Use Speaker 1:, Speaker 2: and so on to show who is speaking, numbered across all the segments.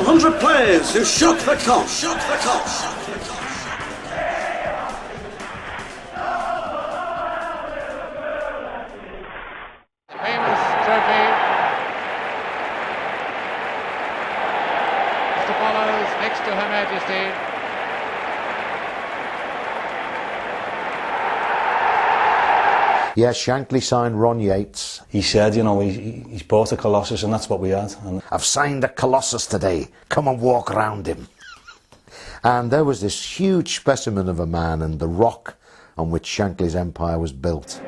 Speaker 1: 200 players who shook the conch.
Speaker 2: Famous trophy. Mr. Follows next to Her Majesty.
Speaker 3: Yeah, Shankly signed Ron Yeats.
Speaker 4: He said, you know, he's bought a Colossus, and that's what we had. And
Speaker 3: I've signed a Colossus today. Come and walk around him. And there was this huge specimen of a man and the rock on which Shankly's empire was built.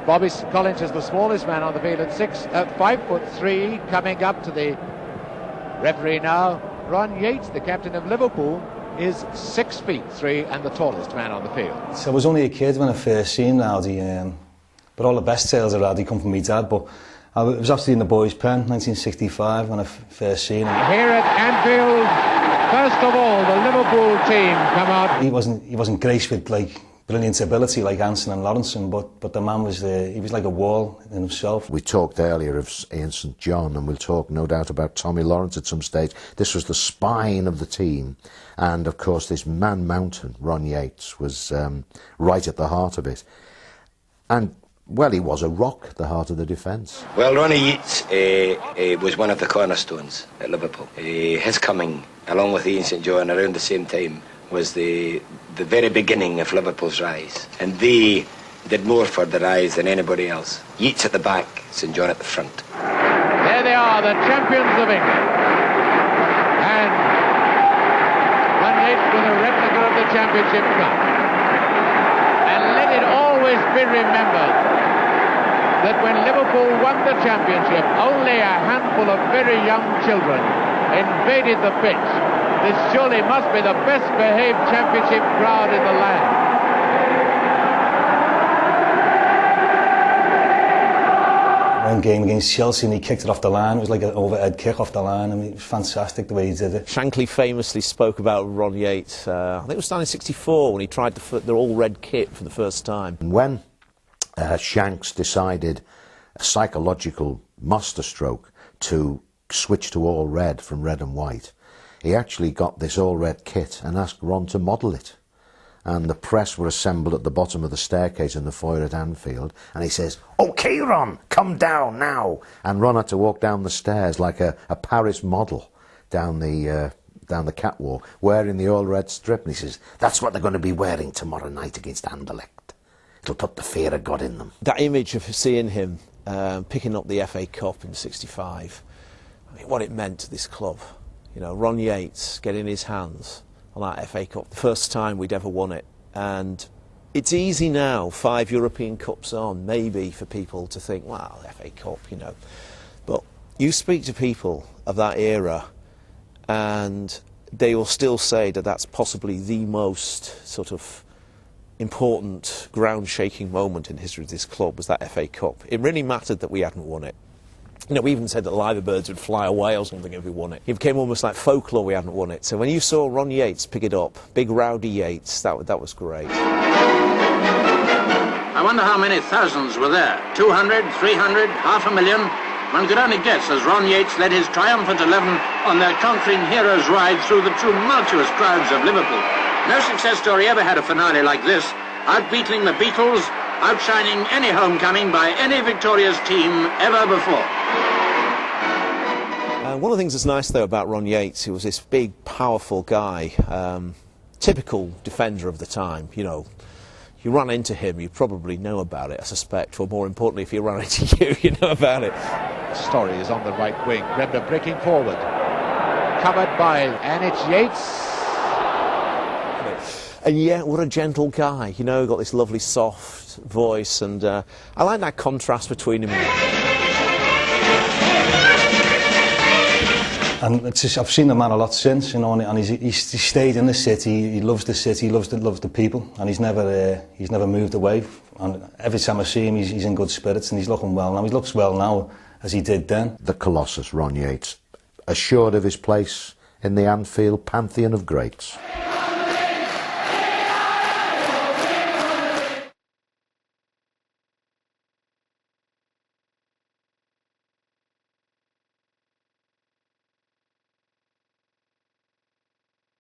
Speaker 2: Bobby Collins is the smallest man on the field at 5'3", coming up to the referee now. Ron Yeats, the captain of Liverpool, is 6'3" and the tallest man on the field.
Speaker 4: So I was only a kid when I first seen Rowdy, but all the best tales of Rowdy come from my dad. But I was actually in the boys' pen, 1965, when I first seen him.
Speaker 2: Here at Anfield, first of all, the Liverpool team come out.
Speaker 4: He wasn't graced with like brilliant ability like Anson and Lawrenson, but the man was he was like a wall in himself.
Speaker 3: We talked earlier of Ian St John, and we'll talk no doubt about Tommy Lawrence at some stage. This was the spine of the team, and of course this man mountain, Ron Yeats, was right at the heart of it. And well, he was a rock at the heart of the defence.
Speaker 5: Well, Ronnie Yeats was one of the cornerstones at Liverpool. His coming, along with Ian St John, around the same time, was the very beginning of Liverpool's rise. And they did more for the rise than anybody else. Yeats at the back, St John at the front.
Speaker 2: There they are, the champions of England. And Ron Yeats with a replica of the Championship Cup. And let it always be remembered that when Liverpool won the championship, only a handful of very young children invaded the pitch. This surely must be the best behaved championship crowd in the land.
Speaker 4: One game against Chelsea and he kicked it off the line. It was like an overhead kick off the line. I mean, it was fantastic the way he did it.
Speaker 6: Shankly famously spoke about Ron Yeats. I think it was 1964 when he tried the all-red kit for the first time.
Speaker 3: When Shanks decided a psychological masterstroke to switch to all red from red and white, he actually got this all-red kit and asked Ron to model it. And the press were assembled at the bottom of the staircase in the foyer at Anfield, and he says, "OK, Ron, come down now." And Ron had to walk down the stairs like a Paris model down the catwalk, wearing the all-red strip. And he says, "That's what they're going to be wearing tomorrow night against Anderlecht. It'll put the fear of God in them."
Speaker 6: That image of seeing him picking up the FA Cup in '65, I mean, what it meant to this club. You know, Ron Yeats getting his hands on that FA Cup, the first time we'd ever won it. And it's easy now, 5 European Cups on, maybe for people to think, well, FA Cup, you know. But you speak to people of that era and they will still say that that's possibly the most sort of important, ground-shaking moment in the history of this club, was that FA Cup. It really mattered that we hadn't won it. You know, we even said that the Liver Birds would fly away or something if we won it. It became almost like folklore we hadn't won it. So when you saw Ron Yeats pick it up, big rowdy Yeats, that was great.
Speaker 7: I wonder how many thousands were there. 200, 300, 500,000? One could only guess as Ron Yeats led his triumphant 11 on their conquering hero's ride through the tumultuous crowds of Liverpool. No success story ever had a finale like this, outbeating the Beatles, outshining any homecoming by any victorious team ever before.
Speaker 6: One of the things that's nice, though, about Ron Yeats, he was this big, powerful guy, typical defender of the time. You know, you run into him, you probably know about it, I suspect, or more importantly, if he ran into you, you know about it.
Speaker 2: Story is on the right wing. Bremner breaking forward. Covered by, and it's Yeats.
Speaker 6: And yeah, what a gentle guy, you know, got this lovely soft voice, and I like that contrast between him
Speaker 4: and it's just, I've seen the man a lot since, you know, and he's stayed in the city. He loves the city, he loves the people, and he's never moved away. And every time I see him, he's in good spirits and he's looking well now. He looks well now as he did then.
Speaker 3: The Colossus, Ron Yeats, assured of his place in the Anfield pantheon of greats.